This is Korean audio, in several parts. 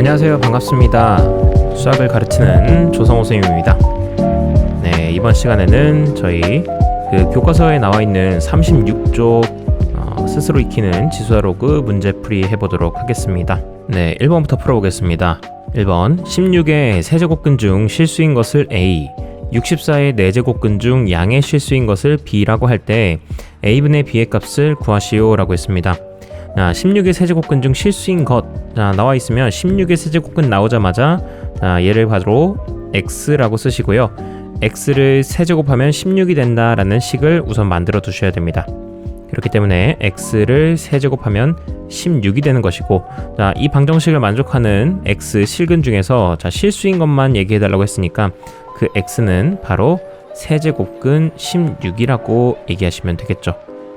안녕하세요. 반갑습니다. 수학을 가르치는 조성호 선생님입니다. 네, 이번 시간에는 저희 교과서에 나와 있는 36쪽 스스로 익히는 지수화로그 문제풀이 해보도록 하겠습니다. 네, 1번부터 풀어보겠습니다. 1번 16의 세제곱근 중 실수인 것을 A, 64의 네제곱근 중 양의 실수인 것을 B라고 할 때 A분의 B의 값을 구하시오 라고 했습니다. 16의 세제곱근 중 실수인 것 나와 있으면 16의 세제곱근 나오자마자 얘를 바로 x라고 쓰시고요. x를 세제곱하면 16이 된다라는 식을 우선 만들어 두셔야 됩니다. 그렇기 때문에 x를 세제곱하면 16이 되는 것이고, 이 방정식을 만족하는 x 실근 중에서 실수인 것만 얘기해 달라고 했으니까 그 x는 바로 세제곱근 16이라고 얘기하시면 되겠죠.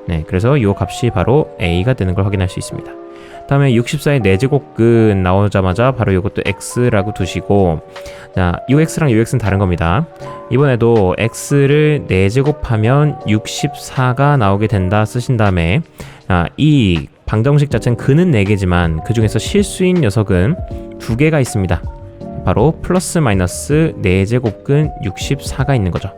네, 그래서 이 값이 바로 a가 되는 걸 확인할 수 있습니다. 다음에 64의 네제곱근 나오자마자 바로 이것도 x라고 두시고, UX랑 UX는 다른 겁니다. 이번에도 x를 네제곱하면 64가 나오게 된다 쓰신 다음에 이 방정식 자체는 근은 4개지만 그 중에서 실수인 녀석은 2개가 있습니다. 바로 플러스 마이너스 네제곱근 64가 있는 거죠.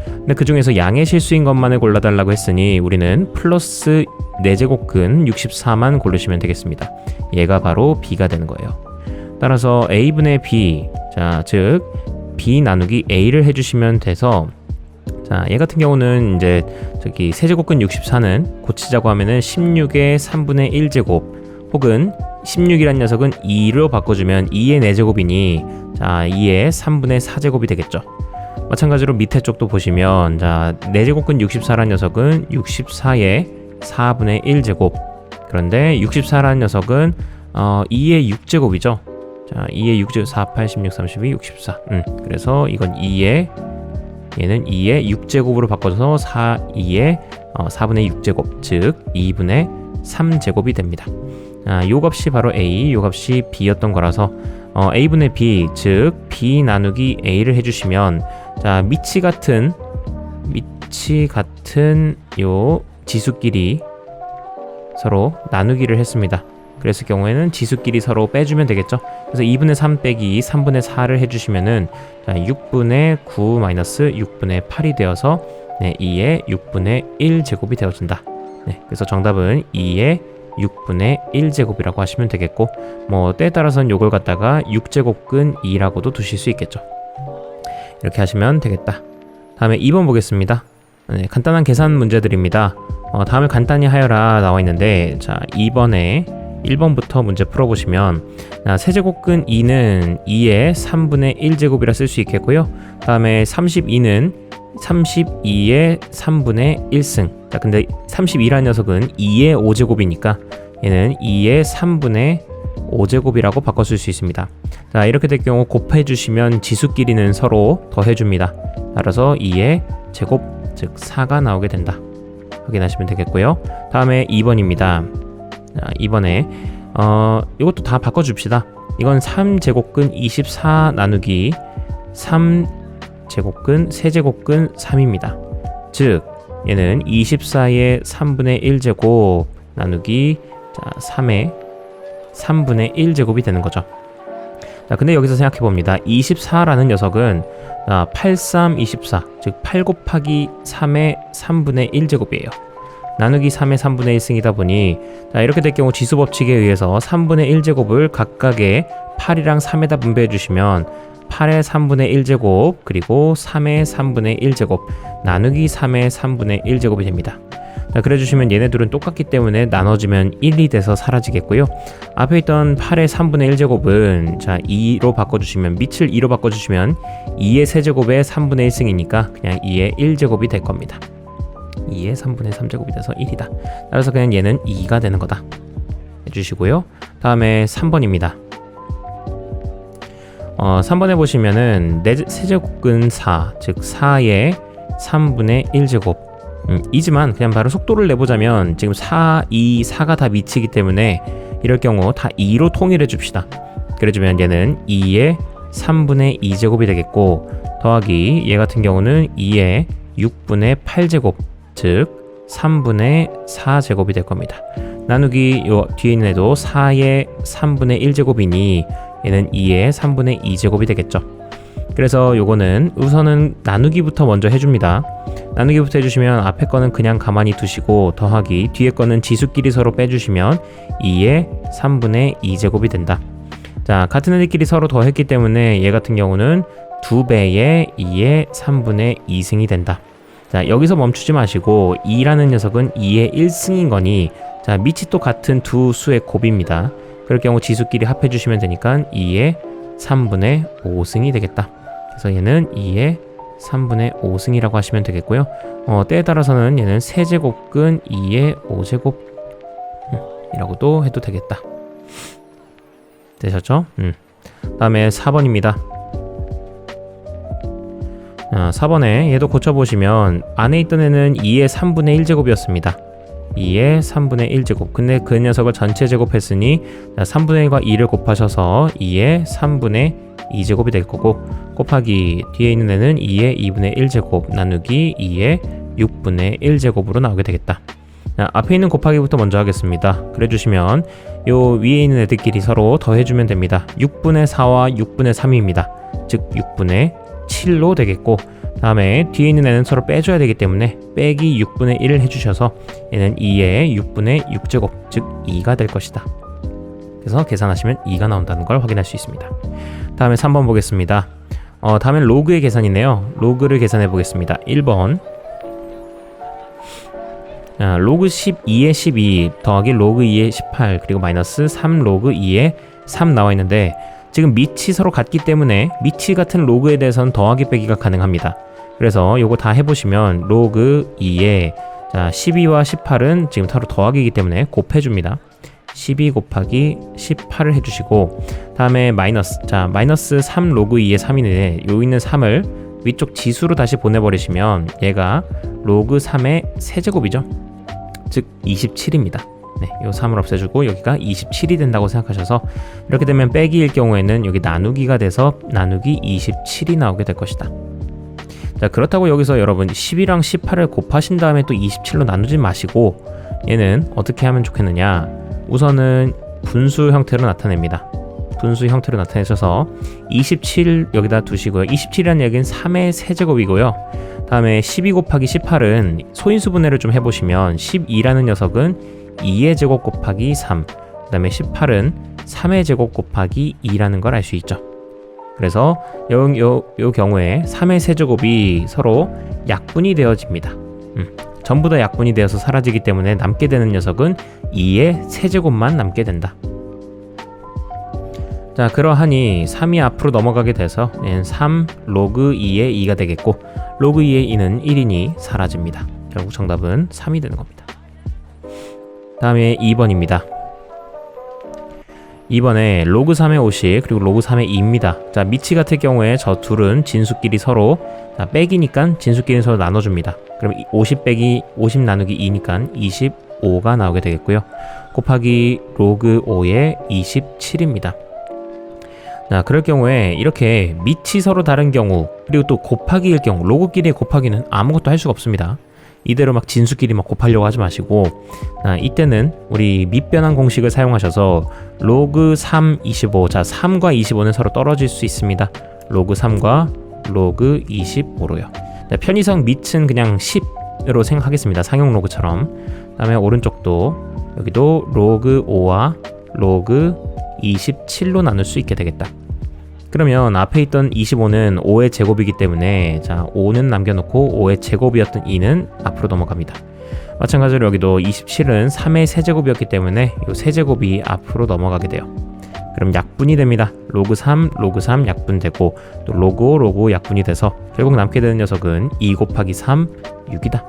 근데 그 중에서 양의 실수인 것만을 골라달라고 했으니 우리는 플러스 네제곱근 64만 고르시면 되겠습니다. 얘가 바로 b가 되는 거예요. 따라서 a분의 b, 즉 b 나누기 a를 해주시면 돼서, 얘 같은 경우는 이제 저기 세제곱근 64는 고치자고 하면은 16의 3분의 1제곱 혹은 16이란 녀석은 2로 바꿔주면 2의 4제곱이니 2의 3분의 4제곱이 되겠죠. 마찬가지로 밑에 쪽도 보시면 네제곱근 64란 녀석은 64의 4분의 1제곱, 그런데 64란 녀석은 2의 6제곱이죠. 2의 6제곱 4, 8, 16, 32, 64. 그래서 이건 2의 얘는 2의 6제곱으로 바꿔서 2의 4분의 6제곱, 즉 2분의 3제곱이 됩니다. 요 값이 바로 A, 요 값이 B였던 거라서 A분의 B, 즉 B 나누기 A를 해주시면 밑이 같은 요 지수끼리 서로 나누기를 했습니다. 그랬을 경우에는 지수끼리 서로 빼주면 되겠죠. 그래서 2분의 3 빼기 3분의 4를 해주시면은 6분의 9 마이너스 6분의 8이 되어서 2의 6분의 1제곱이 되어준다. 그래서 정답은 2의 6분의 1제곱이라고 하시면 되겠고, 때에 따라서는 요걸 갖다가 6제곱근 2라고도 두실 수 있겠죠. 이렇게 하시면 되겠다. 다음에 2번 보겠습니다. 간단한 계산 문제들입니다. 다음을 간단히 하여라 나와 있는데, 2번에 1번부터 문제 풀어보시면 세제곱근 2는 2의 3분의 1제곱이라 쓸 수 있겠고요. 다음에 32는 32의 3분의 1승. 근데 32라는 녀석은 2의 5제곱이니까 얘는 2의 3분의 5제곱이라고 바꿔 쓸 수 있습니다. 이렇게 될 경우 곱해주시면 지수끼리는 서로 더해줍니다. 따라서 2의 제곱, 즉 4가 나오게 된다. 확인하시면 되겠고요. 다음에 2번입니다. 2번에 이것도 다 바꿔줍시다. 이건 3제곱근 24 나누기 3제곱근 세제곱근 3입니다. 즉 얘는 24의 3분의 1제곱 나누기 3의 3분의 1제곱이 되는 거죠. 근데 여기서 생각해 봅니다. 24라는 녀석은 8, 3, 24, 즉 8 곱하기 3의 3분의 1제곱이에요. 나누기 3의 3분의 1승이다 보니 이렇게 될 경우 지수법칙에 의해서 3분의 1제곱을 각각의 8이랑 3에다 분배해 주시면 8의 3분의 1제곱 그리고 3의 3분의 1제곱 나누기 3의 3분의 1제곱이 됩니다. 그래 주시면 얘네들은 똑같기 때문에 나눠지면 1이 돼서 사라지겠고요. 앞에 있던 8의 3분의 1제곱은 2로 바꿔주시면, 밑을 2로 바꿔주시면 2의 세제곱의 3분의 1승이니까 그냥 2의 1제곱이 될 겁니다. 2의 3분의 3제곱이 돼서 1이다. 따라서 그냥 얘는 2가 되는 거다 해주시고요. 다음에 3번입니다. 3번에 보시면은 세제곱근 4, 즉 4의 3분의 1제곱 이지만 그냥 바로 속도를 내보자면 지금 4, 2, 4가 다 미치기 때문에 이럴 경우 다 2로 통일해 줍시다. 그래주면 얘는 2의 3분의 2제곱이 되겠고, 더하기 얘 같은 경우는 2의 6분의 8제곱, 즉 3분의 4제곱이 될 겁니다. 나누기 요 뒤에 있는 애도 4의 3분의 1제곱이니 얘는 2의 3분의 2제곱이 되겠죠. 그래서 요거는 우선은 나누기부터 먼저 해줍니다. 나누기부터 해주시면 앞에 거는 그냥 가만히 두시고 더하기, 뒤에 거는 지수끼리 서로 빼주시면 2의 3분의 2제곱이 된다. 자, 같은 애들끼리 서로 더했기 때문에 얘 같은 경우는 2배의 2의 3분의 2승이 된다. 자, 여기서 멈추지 마시고 2라는 녀석은 2의 1승인 거니, 자, 밑이 또 같은 두 수의 곱입니다. 그럴 경우 지수끼리 합해주시면 되니까 2의 3분의 5승이 되겠다. 그래서 얘는 2의 3분의 5승이라고 하시면 되겠고요. 때에 따라서는 얘는 세제곱근 2의 5제곱 이라고도 해도 되겠다. 되셨죠? 다음에 4번입니다. 4번에 얘도 고쳐보시면 안에 있던 애는 2의 3분의 1제곱이었습니다. 2의 3분의 1제곱. 근데 그 녀석을 전체 제곱했으니 3분의 1과 2를 곱하셔서 2의 3분의 2제곱이 될 거고, 곱하기 뒤에 있는 애는 2의 2분의 1제곱 나누기 2의 6분의 1제곱으로 나오게 되겠다. 자, 앞에 있는 곱하기부터 먼저 하겠습니다. 그래 주시면 요 위에 있는 애들끼리 서로 더해주면 됩니다. 6분의 4와 6분의 3입니다. 즉 6분의 7로 되겠고, 다음에 뒤에 있는 애는 서로 빼줘야 되기 때문에 빼기 6분의 1을 해주셔서 얘는 2의 6분의 6제곱, 즉 2가 될 것이다. 그래서 계산하시면 2가 나온다는 걸 확인할 수 있습니다. 다음에 3번 보겠습니다. 다음엔 로그의 계산이네요. 로그를 계산해 보겠습니다. 1번. 로그 12의 12 더하기 로그 2의 18 그리고 마이너스 3 로그 2의 3 나와 있는데, 지금 밑이 서로 같기 때문에 밑이 같은 로그에 대해서는 더하기 빼기가 가능합니다. 그래서 요거 다 해보시면 로그 2의 12와 18은 지금 서로 더하기이기 때문에 곱해줍니다. 12 곱하기 18을 해주시고, 다음에 마이너스, 마이너스 3 로그 2의 3인데 요 있는 3을 위쪽 지수로 다시 보내버리시면 얘가 로그 3의 세제곱이죠. 즉 27입니다. 네, 요 3을 없애주고 여기가 27이 된다고 생각하셔서, 이렇게 되면 빼기일 경우에는 여기 나누기가 돼서 나누기 27이 나오게 될 것이다. 자, 그렇다고 여기서 여러분 10이랑 18을 곱하신 다음에 또 27로 나누지 마시고 얘는 어떻게 하면 좋겠느냐, 우선은 분수 형태로 나타냅니다. 분수 형태로 나타내셔서 27 여기다 두시고요. 27이라는 얘기는 3의 세제곱이고요. 다음에 12 곱하기 18은 소인수 분해를 좀 해보시면 12라는 녀석은 2의 제곱 곱하기 3, 그 다음에 18은 3의 제곱 곱하기 2라는 걸 알 수 있죠. 그래서 요 경우에 3의 세제곱이 서로 약분이 되어집니다. 전부 다 약분이 되어서 사라지기 때문에 남게 되는 녀석은 2의 세제곱만 남게 된다. 자, 그러하니 3이 앞으로 넘어가게 돼서 3 로그 2의 2가 되겠고, 로그 2의 2는 1이니 사라집니다. 결국 정답은 3이 되는 겁니다. 다음에 2번입니다. 2번에 로그 3의 50 그리고 로그 3의 2입니다. 자, 밑이 같을 경우에 저 둘은 진수끼리 서로 빼기니까 진수끼리 서로 나눠줍니다. 그럼 50 빼기 50 나누기 2니까 25가 나오게 되겠고요. 곱하기 로그 5의 27입니다. 자, 그럴 경우에 이렇게 밑이 서로 다른 경우, 그리고 또 곱하기일 경우, 로그끼리의 곱하기는 아무것도 할 수가 없습니다. 이대로 막 진수끼리 막 곱하려고 하지 마시고, 이때는 우리 밑변환 공식을 사용하셔서 로그 3, 25, 자 3과 25는 서로 떨어질 수 있습니다. 로그 3과 로그 25로요. 자, 편의상 밑은 그냥 10으로 생각하겠습니다. 상용 로그처럼. 다음에 오른쪽도 여기도 로그 5와 로그 27로 나눌 수 있게 되겠다. 그러면 앞에 있던 25는 5의 제곱이기 때문에, 자 5는 남겨놓고 5의 제곱이었던 2는 앞으로 넘어갑니다. 마찬가지로 여기도 27은 3의 세제곱이었기 때문에 이 세제곱이 앞으로 넘어가게 돼요. 그럼 약분이 됩니다. 로그 3, 로그 3 약분되고, 또 로그 5, 로그 5 약분이 돼서 결국 남게 되는 녀석은 2 곱하기 3, 6이다.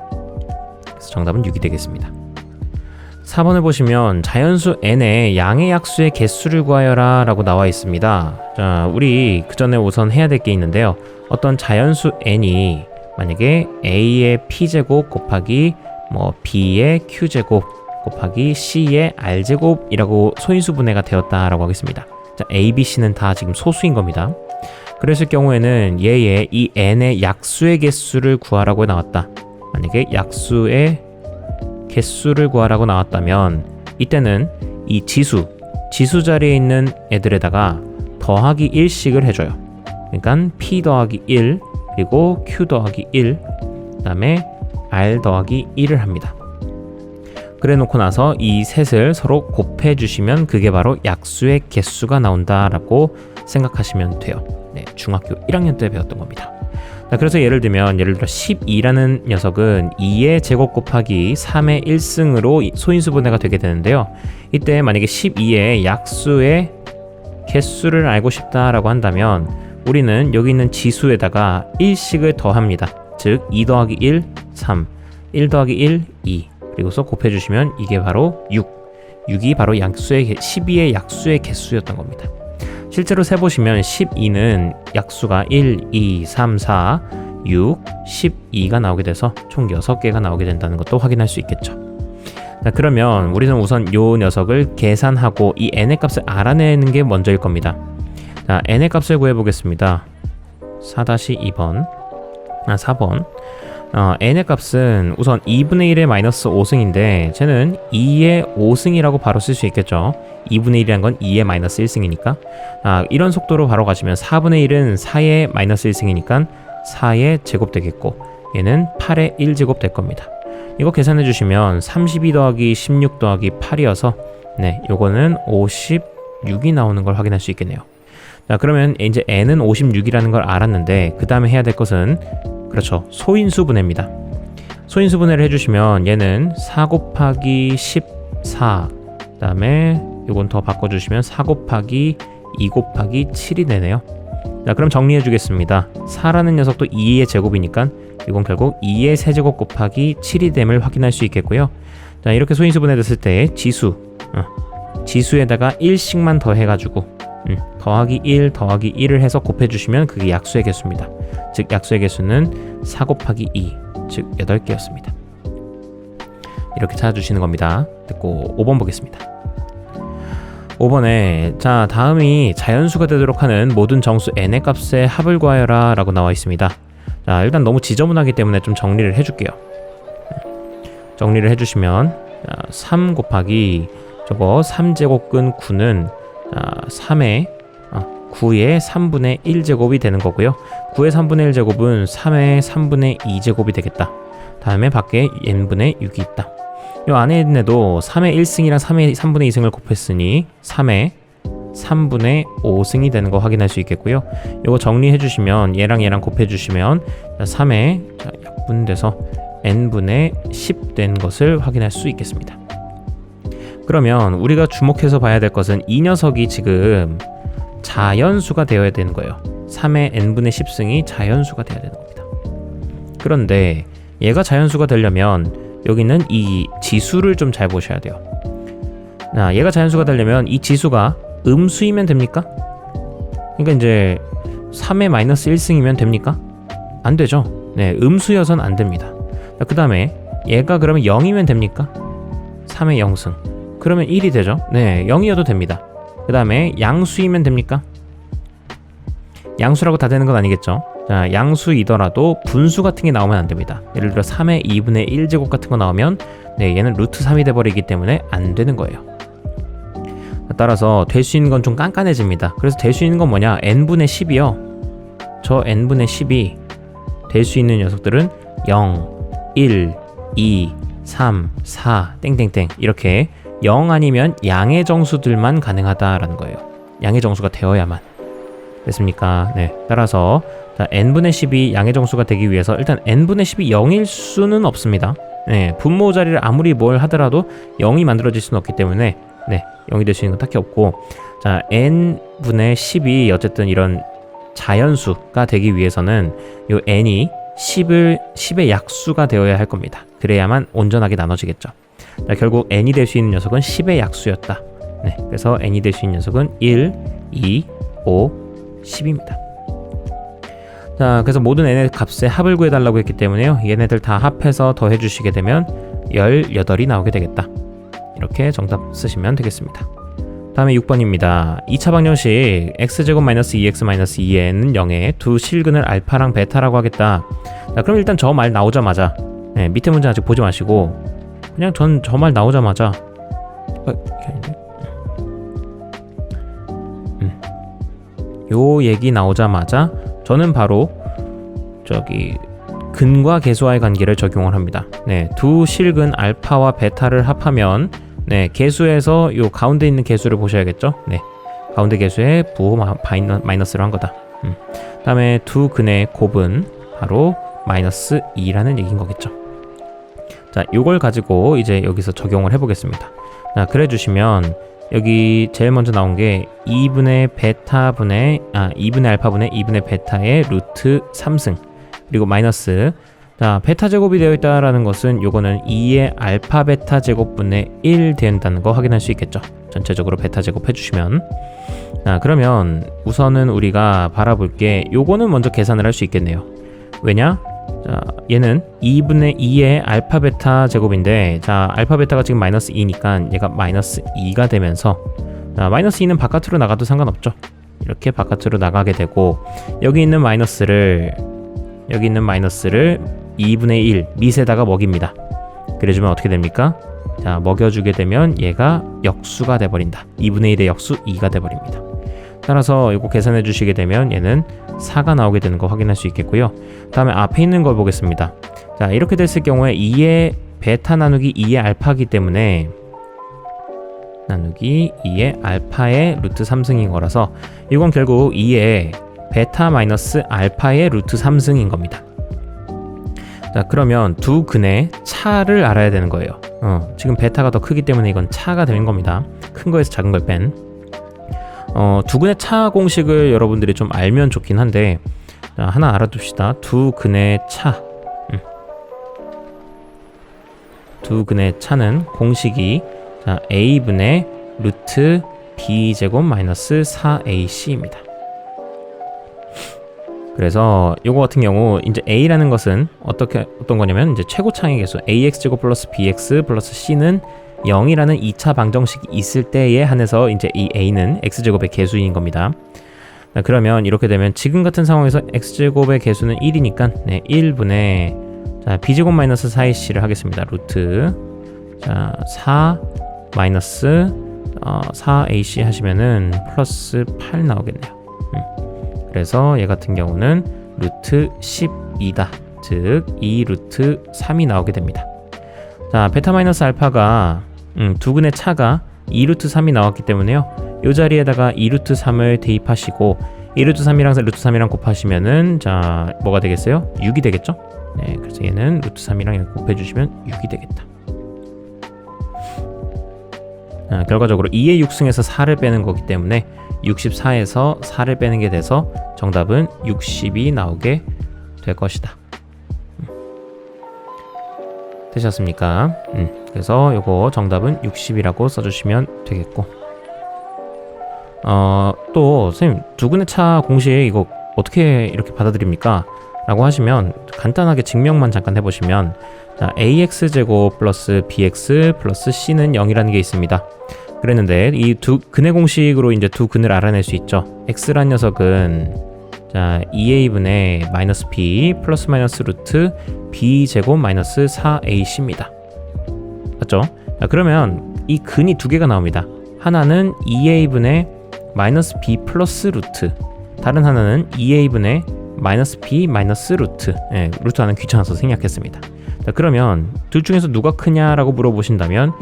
그래서 정답은 6이 되겠습니다. 4번을 보시면 자연수 n의 양의 약수의 개수를 구하여라 라고 나와 있습니다. 자, 우리 그 전에 우선 해야 될 게 있는데요. 어떤 자연수 n이 만약에 a의 p제곱 곱하기 b의 q제곱 곱하기 c의 r제곱이라고 소인수 분해가 되었다라고 하겠습니다. 자, a, b, c는 다 지금 소수인 겁니다. 그랬을 경우에는 얘의 이 n의 약수의 개수를 구하라고 나왔다. 만약에 약수의 개수를 구하라고 나왔다면 이때는 이 지수 자리에 있는 애들에다가 더하기 1씩을 해줘요. 그러니까 P 더하기 1 그리고 Q 더하기 1 그 다음에 R 더하기 1을 합니다. 그래 놓고 나서 이 셋을 서로 곱해 주시면 그게 바로 약수의 개수가 나온다라고 생각하시면 돼요. 네, 중학교 1학년 때 배웠던 겁니다. 자, 그래서 예를 들어 12라는 녀석은 2의 제곱 곱하기 3의 1승으로 소인수분해가 되게 되는데요. 이때 만약에 12의 약수의 개수를 알고 싶다라고 한다면 우리는 여기 있는 지수에다가 1씩을 더합니다. 즉 2 더하기 1, 3, 1 더하기 1, 2 그리고서 곱해주시면 이게 바로 6이 바로 12의 약수의 개수였던 겁니다. 실제로 세보시면 12는 약수가 1, 2, 3, 4, 6, 12가 나오게 돼서 총 6개가 나오게 된다는 것도 확인할 수 있겠죠. 자, 그러면 우리는 우선 요 녀석을 계산하고 이 n의 값을 알아내는 게 먼저일 겁니다. 자, n의 값을 구해보겠습니다. 4-2번 4번 n의 값은 우선 2분의 1의 마이너스 5승인데 쟤는 2의 5승이라고 바로 쓸 수 있겠죠. 2분의 1이란 건 2의 마이너스 1승이니까 이런 속도로 바로 가시면 4분의 1은 4의 마이너스 1승이니까 4의 제곱 되겠고 얘는 8의 1제곱 될 겁니다. 이거 계산해 주시면 32 더하기 16 더하기 8이어서 네, 요거는 56이 나오는 걸 확인할 수 있겠네요. 자, 그러면 이제 n은 56이라는 걸 알았는데 그 다음에 해야 될 것은 그렇죠, 소인수분해입니다. 소인수분해를 해주시면 얘는 4 곱하기 14 그 다음에 요건 더 바꿔주시면 4 곱하기 2 곱하기 7이 되네요. 자, 그럼 정리해 주겠습니다. 4라는 녀석도 2의 제곱이니까 이건 결국 2의 세제곱 곱하기 7이 됨을 확인할 수 있겠고요. 자, 이렇게 소인수분해 됐을 때 지수에다가 1씩만 더 해가지고 더하기 1 더하기 1을 해서 곱해주시면 그게 약수의 개수입니다. 즉 약수의 개수는 4 곱하기 2 즉 8개였습니다. 이렇게 찾아주시는 겁니다. 됐고 5번 보겠습니다. 5번에 자, 다음이 자연수가 되도록 하는 모든 정수 n의 값의 합을 구하여라 라고 나와 있습니다. 자, 일단 너무 지저분하기 때문에 좀 정리를 해줄게요. 정리를 해주시면 3 곱하기 저거 3제곱근 9는 9의 3분의 1제곱이 되는 거고요. 9의 3분의 1제곱은 3의 3분의 2제곱이 되겠다. 다음에 밖에 n분의 6이 있다. 이 안에 있는 애도 3의 1승이랑 3의 3분의 2승을 곱했으니 3의 3분의 5승이 되는 거 확인할 수 있겠고요. 이거 정리해 주시면 얘랑 곱해 주시면 3의 약분돼서 n분의 10 된 것을 확인할 수 있겠습니다. 그러면 우리가 주목해서 봐야 될 것은 이 녀석이 지금 자연수가 되어야 되는 거예요. 3의 n분의 10승이 자연수가 되어야 되는 겁니다. 그런데 얘가 자연수가 되려면 여기는 이 지수를 좀 잘 보셔야 돼요. 얘가 자연수가 되려면 이 지수가 음수이면 됩니까? 그러니까 이제 3의 마이너스 1승이면 됩니까? 안 되죠. 네, 음수여선 안 됩니다. 그 다음에 얘가 그러면 0이면 됩니까? 3의 0승. 그러면 1이 되죠. 네, 0이어도 됩니다. 그 다음에 양수이면 됩니까? 양수라고 다 되는 건 아니겠죠. 자, 양수이더라도 분수 같은 게 나오면 안 됩니다. 예를 들어 3의 2분의 1제곱 같은 거 나오면 네, 얘는 루트 3이 돼버리기 때문에 안 되는 거예요. 따라서 될 수 있는 건 좀 깐깐해집니다. 그래서 될 수 있는 건 뭐냐? n분의 10이요. 저 n분의 10이 될 수 있는 녀석들은 0, 1, 2, 3, 4, 땡땡땡 이렇게 0 아니면 양의 정수들만 가능하다라는 거예요. 양의 정수가 되어야만. 됐습니까? 네. 따라서 자, n분의 10이 양의 정수가 되기 위해서 일단 n분의 10이 0일 수는 없습니다. 네. 분모 자리를 아무리 뭘 하더라도 0이 만들어질 수는 없기 때문에 네. 0이 될 수 있는 건 딱히 없고 자, n분의 10이 어쨌든 이런 자연수가 되기 위해서는 요 n이 10의 약수가 되어야 할 겁니다. 그래야만 온전하게 나눠지겠죠. 자, 결국 n이 될 수 있는 녀석은 10의 약수였다. 네, 그래서 n이 될 수 있는 녀석은 1, 2, 5, 10입니다. 자, 그래서 모든 n의 값의 합을 구해달라고 했기 때문에요. 얘네들 다 합해서 더해주시게 되면 18이 나오게 되겠다. 이렇게 정답 쓰시면 되겠습니다. 다음에 6번입니다. 2차 방정식 x제곱 마이너스 2x 마이너스 2n은 0에 두 실근을 알파랑 베타라고 하겠다. 자, 그럼 일단 저 말 나오자마자 네, 밑에 문제 아직 보지 마시고 그냥 전 저 말 나오자마자 이게 아닌데? 요 얘기 나오자마자 저는 바로 저기 근과 계수와의 관계를 적용을 합니다. 네, 두 실근 알파와 베타를 합하면 네, 계수에서 요 가운데 있는 계수를 보셔야겠죠. 네, 가운데 계수에 부호 마이너스로 한 거다. 다음에 두 근의 곱은 바로 마이너스 2라는 얘기인 거겠죠. 자, 요걸 가지고 이제 여기서 적용을 해보겠습니다. 자, 그래 주시면 여기 제일 먼저 나온 게 2분의 알파분의 2분의 베타의 루트 3승 그리고 마이너스, 자, 베타 제곱이 되어 있다라는 것은 요거는 2의 알파 베타 제곱분의 1 된다는 거 확인할 수 있겠죠. 전체적으로 베타 제곱 해주시면, 자, 그러면 우선은 우리가 바라볼 게 요거는 먼저 계산을 할 수 있겠네요. 왜냐? 자, 얘는 2분의 2의 알파 베타 제곱인데, 자, 알파 베타가 지금 마이너스 2니까 얘가 마이너스 2가 되면서, 자, 마이너스 2는 바깥으로 나가도 상관없죠. 이렇게 바깥으로 나가게 되고, 여기 있는 마이너스를 2분의 1 밑에다가 먹입니다. 그래주면 어떻게 됩니까? 자, 먹여주게 되면 얘가 역수가 돼버린다. 2분의 1의 역수 2가 돼버립니다. 따라서 이거 계산해 주시게 되면 얘는 4가 나오게 되는 거 확인할 수 있겠고요. 다음에 앞에 있는 걸 보겠습니다. 자, 이렇게 됐을 경우에 2의 베타 나누기 2의 알파이기 때문에 나누기 2의 알파의 루트 3승인 거라서 이건 결국 2의 베타 마이너스 알파의 루트 3승인 겁니다. 자, 그러면 두 근의 차를 알아야 되는 거예요. 지금 베타가 더 크기 때문에 이건 차가 되는 겁니다. 큰 거에서 작은 걸 뺀. 두 근의 차 공식을 여러분들이 좀 알면 좋긴 한데, 자, 하나 알아둡시다. 두 근의 차. 두 근의 차는 공식이, 자, a분의 루트 b제곱 마이너스 4ac입니다. 그래서 요거 같은 경우 이제 a라는 것은 어떤 거냐면 이제 최고차의 개수 ax제곱 플러스 bx 플러스 c는 0이라는 2차 방정식이 있을 때에 한해서 이제 이 a는 x제곱의 개수인 겁니다. 자, 그러면 이렇게 되면 지금 같은 상황에서 x제곱의 개수는 1이니까 네, 1분의, 자, b제곱 마이너스 4ac를 하겠습니다. 루트, 자, 4 마이너스 4ac 하시면은 플러스 8 나오겠네요. 그래서 얘 같은 경우는 루트 12다. 즉 2 루트 3이 나오게 됩니다. 자, 베타 마이너스 알파가 두 근의 차가 2 루트 3이 나왔기 때문에요. 이 자리에다가 2 루트 3을 대입하시고 2 루트 3이랑 루트 3이랑 곱하시면은, 자, 뭐가 되겠어요? 6이 되겠죠? 네, 그래서 얘는 루트 3이랑 이렇게 곱해주시면 6이 되겠다. 결과적으로 2의 6승에서 4를 빼는 거기 때문에 64에서 4를 빼는 게 돼서 정답은 60이 나오게 될 것이다. 되셨습니까? 그래서 요거 정답은 60이라고 써주시면 되겠고, 또 선생님 두 근의 차 공식 이거 어떻게 이렇게 받아들입니까? 라고 하시면 간단하게 증명만 잠깐 해보시면, 자, ax제곱 플러스 bx 플러스 c는 0이라는 게 있습니다. 그랬는데 이 두 근의 공식으로 이제 두 근을 알아낼 수 있죠. x란 녀석은, 자, 2a분의 마이너스 b 플러스 마이너스 루트 b제곱 마이너스 4ac입니다. 맞죠? 자, 그러면 이 근이 두 개가 나옵니다. 하나는 2a분의 마이너스 b 플러스 루트, 다른 하나는 2a분의 마이너스 b 마이너스 루트. 예, 루트 하나는 귀찮아서 생략했습니다. 자, 그러면 둘 중에서 누가 크냐라고 물어보신다면,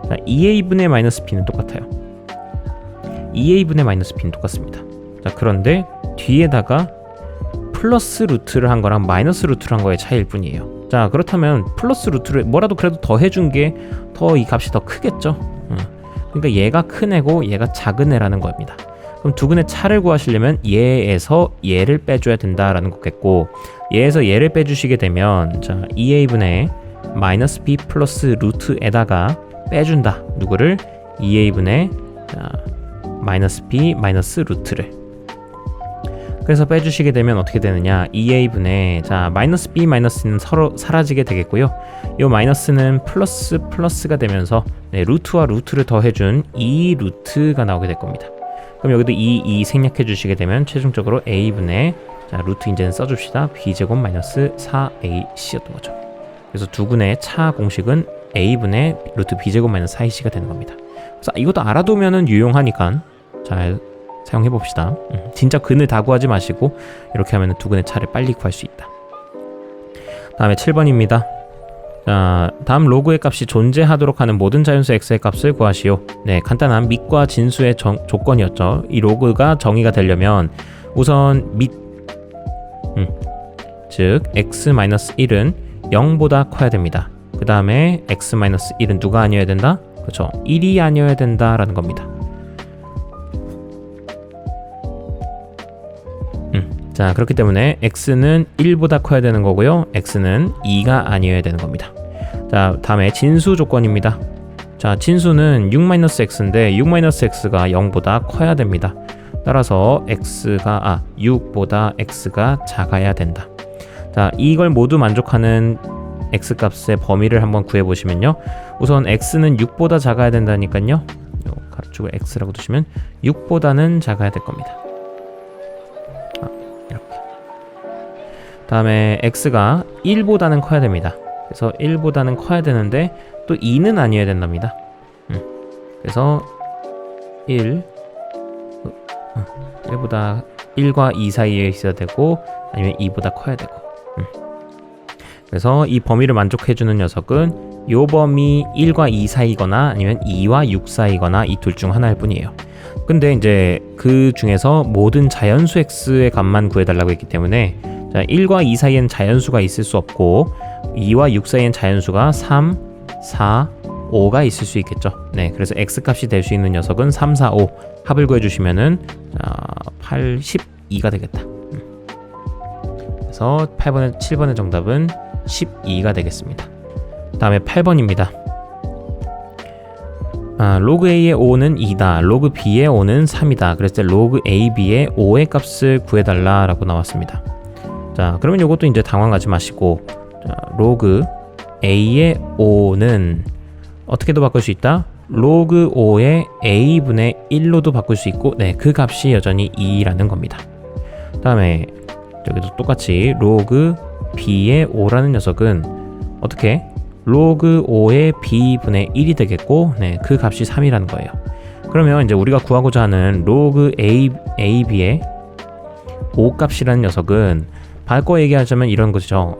자, 2a분의 마이너스 b는 똑같아요. 2a분의 마이너스 b는 똑같습니다. 자, 그런데 뒤에다가 플러스 루트를 한 거랑 마이너스 루트를 한 거의 차이일 뿐이에요. 자, 그렇다면 플러스 루트를 뭐라도 그래도 더 해준 게 더 이 값이 더 크겠죠. 그러니까 얘가 큰 애고 얘가 작은 애라는 겁니다. 그럼 두 근의 차를 구하시려면 얘에서 얘를 빼줘야 된다라는 거겠고, 얘에서 얘를 빼주시게 되면, 자, 2a분의 마이너스 b 플러스 루트에다가 빼준다. 누구를? 2a분의, 자, 마이너스 b 마이너스 루트를. 그래서 빼주시게 되면 어떻게 되느냐, 2a분의, 자, 마이너스 b 마이너스는 서로 사라지게 되겠고요. 이 마이너스는 플러스 플러스가 되면서, 네, 루트와 루트를 더해준 2 루트가 나오게 될 겁니다. 그럼 여기도 2 생략해 주시게 되면 최종적으로 a분의, 자, 루트 이제는 써줍시다. b제곱 마이너스 4ac였던 거죠. 그래서 두 근의 차 공식은 a분의 루트 b제곱 마이너스 4ac 가 되는 겁니다. 그래서 이것도 알아두면은 유용하니까 잘 사용해 봅시다. 진짜 근을 다 구하지 마시고 이렇게 하면 두 근의 차를 빨리 구할 수 있다. 다음에 7번입니다. 자, 다음 로그의 값이 존재하도록 하는 모든 자연수 x의 값을 구하시오. 네, 간단한 밑과 진수의 조건이었죠. 이 로그가 정의가 되려면 우선 즉 x-1은 0보다 커야 됩니다. 그 다음에 x-1은 누가 아니어야 된다? 그렇죠, 1이 아니어야 된다라는 겁니다. 자, 그렇기 때문에 x는 1보다 커야 되는 거고요, x는 2가 아니어야 되는 겁니다. 자, 다음에 진수 조건입니다. 자, 진수는 6-x인데 6-x가 0보다 커야 됩니다. 따라서 6보다 x가 작아야 된다. 자, 이걸 모두 만족하는 x값의 범위를 한번 구해보시면요, 우선 x는 6보다 작아야 된다니까요, 가로축을 x라고 두시면 6보다는 작아야 될 겁니다. 이렇게. 다음에 x가 1보다는 커야 됩니다. 그래서 1보다는 커야 되는데 또 2는 아니어야 된답니다. 그래서 1보다 1과 2 사이에 있어야 되고, 아니면 2보다 커야 되고. 그래서 이 범위를 만족해주는 녀석은 요 범위 1과 2 사이거나 아니면 2와 6 사이거나 이 둘 중 하나일 뿐이에요. 근데 이제 그 중에서 모든 자연수 x의 값만 구해달라고 했기 때문에, 자, 1과 2 사이에는 자연수가 있을 수 없고 2와 6 사이엔 자연수가 3, 4, 5가 있을 수 있겠죠. 네, 그래서 x값이 될 수 있는 녀석은 3, 4, 5 합을 구해주시면은 82가 되겠다. 그래서 7번의 정답은 12가 되겠습니다. 다음에 8번입니다. 로그 A의 5는 2다. 로그 B의 5는 3이다. 그랬을 때 로그 AB의 5의 값을 구해달라 라고 나왔습니다. 자, 그러면 이것도 이제 당황하지 마시고, 자, 로그 A의 5는 어떻게도 바꿀 수 있다? 로그 5의 A분의 1로도 바꿀 수 있고, 네, 그 값이 여전히 2라는 겁니다. 다음에 여기도 똑같이 로그 B의 5라는 녀석은 어떻게? 로그 5의 B분의 1이 되겠고, 네, 그 값이 3이라는 거예요. 그러면 이제 우리가 구하고자 하는 로그 AB의 5 값이라는 녀석은 바꿔 얘기하자면 이런 것이죠.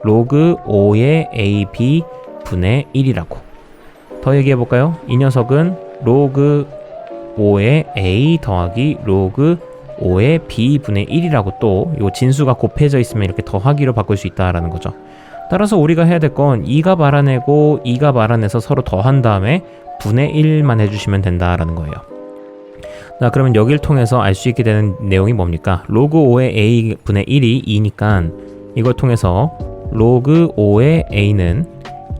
로그 5의 AB 분의 1이라고. 더 얘기해 볼까요? 이 녀석은 로그 5의 A 더하기 로그 5의 B 분의 1이라고, 또 이 진수가 곱해져 있으면 이렇게 더하기로 바꿀 수 있다라는 거죠. 따라서 우리가 해야 될 건 2값 알아내고 2값 알아내서 서로 더한 다음에 분의 1만 해주시면 된다라는 거예요. 자, 그러면 여기를 통해서 알 수 있게 되는 내용이 뭡니까? 로그 5의 A 분의 1이 2니까 이걸 통해서 로그 5의 A는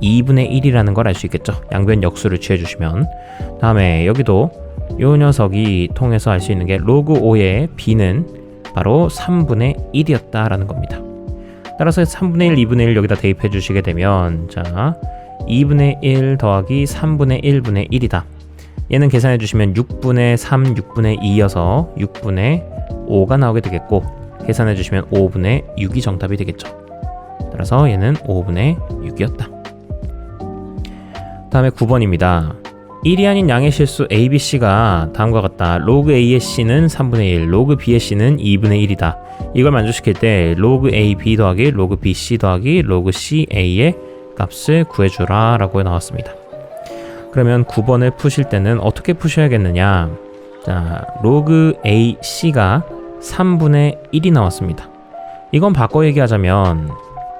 2분의 1이라는 걸 알 수 있겠죠. 양변 역수를 취해주시면. 다음에 여기도 요 녀석이 통해서 알 수 있는 게 로그 5의 B는 바로 3분의 1이었다라는 겁니다. 따라서 3분의 1, 2분의 1 여기다 대입해 주시게 되면, 자, 2분의 1 더하기 3분의 1분의 1이다. 얘는 계산해 주시면 6분의 3, 6분의 2여서 6분의 5가 나오게 되겠고, 계산해 주시면 5분의 6이 정답이 되겠죠. 따라서 얘는 5분의 6이었다. 다음에 9번입니다. 1이 아닌 양의 실수 ABC가 다음과 같다. 로그 A의 C는 3분의 1, 로그 B의 C는 2분의 1이다. 이걸 만족시킬 때 로그 AB 더하기 로그 BC 더하기 로그 CA의 값을 구해주라 라고 나왔습니다. 그러면 9번을 푸실 때는 어떻게 푸셔야겠느냐. 자, 로그 AC가 3분의 1이 나왔습니다. 이건 바꿔 얘기하자면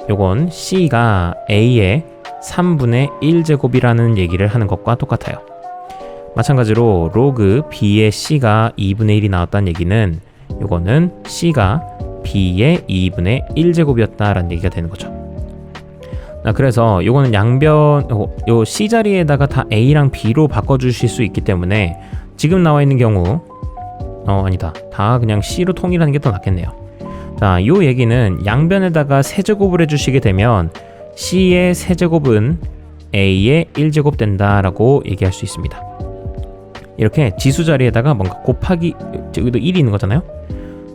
요건 C가 A의 3분의 1제곱이라는 얘기를 하는 것과 똑같아요. 마찬가지로 로그 B의 C가 2분의 1이 나왔다는 얘기는 요거는 C가 B의 2분의 1제곱이었다라는 얘기가 되는 거죠. 그래서 요거는 양변, 요 C 자리에다가 다 A랑 B로 바꿔주실 수 있기 때문에 지금 나와 있는 경우 아니다, 다 그냥 C로 통일하는 게 더 낫겠네요. 자, 요 얘기는 양변에다가 세제곱을 해주시게 되면 C의 세제곱은 A의 1제곱 된다라고 얘기할 수 있습니다. 이렇게 지수 자리에다가 뭔가 곱하기, 여기도 1이 있는 거잖아요.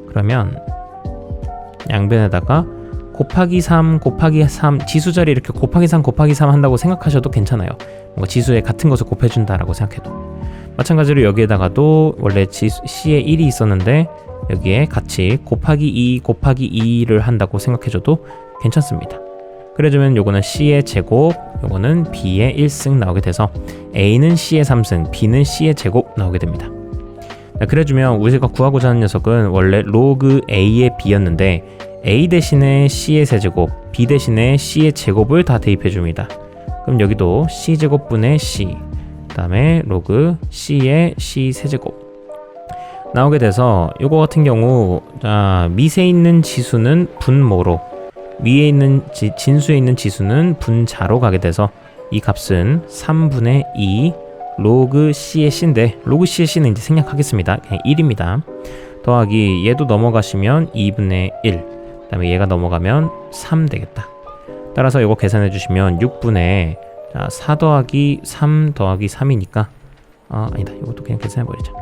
그러면 양변에다가 곱하기 3, 곱하기 3, 지수 자리 이렇게 곱하기 3, 곱하기 3 한다고 생각하셔도 괜찮아요. 뭔가 지수에 같은 것을 곱해준다라고 생각해도. 마찬가지로 여기에다가도 원래 C에 1이 있었는데 여기에 같이 곱하기 2 곱하기 2를 한다고 생각해줘도 괜찮습니다. 그래주면 요거는 C의 제곱, 요거는 B의 1승 나오게 돼서 A는 C의 3승, B는 C의 제곱 나오게 됩니다. 그래주면 우리가 구하고자 하는 녀석은 원래 로그 A의 B였는데 A 대신에 C의 세제곱, B 대신에 C의 제곱을 다 대입해줍니다. 그럼 여기도 C제곱분의 C, 그 다음에 로그 C의 C 세제곱 나오게 돼서 요거 같은 경우 밑에 있는 지수는 분모로, 위에 있는 진수에 있는 지수는 분자로 가게 돼서 이 값은 3분의 2 로그 C의 C인데, 로그 C의 C는 이제 생략하겠습니다. 그냥 1입니다. 더하기 얘도 넘어가시면 2분의 1, 그 다음에 얘가 넘어가면 3 되겠다. 따라서 이거 계산해 주시면 6분의 4 더하기 3 더하기 3이니까 아니다, 이것도 그냥 계산해 버리자.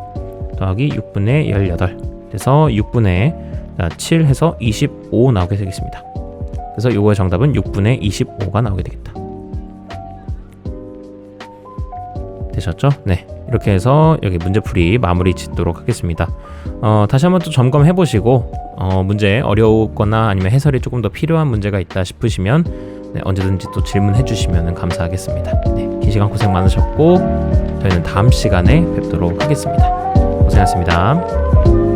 더하기 6분의 18 그래서 6분의 7 해서 25 나오게 되겠습니다. 그래서 요거의 정답은 6분의 25가 나오게 되겠다. 되셨죠? 네, 이렇게 해서 여기 문제풀이 마무리 짓도록 하겠습니다. 다시 한번 또 점검해 보시고 문제 어려웠거나 아니면 해설이 조금 더 필요한 문제가 있다 싶으시면 네, 언제든지 또 질문해 주시면 감사하겠습니다. 네, 긴 시간 고생 많으셨고 저희는 다음 시간에 뵙도록 하겠습니다. 고생하셨습니다.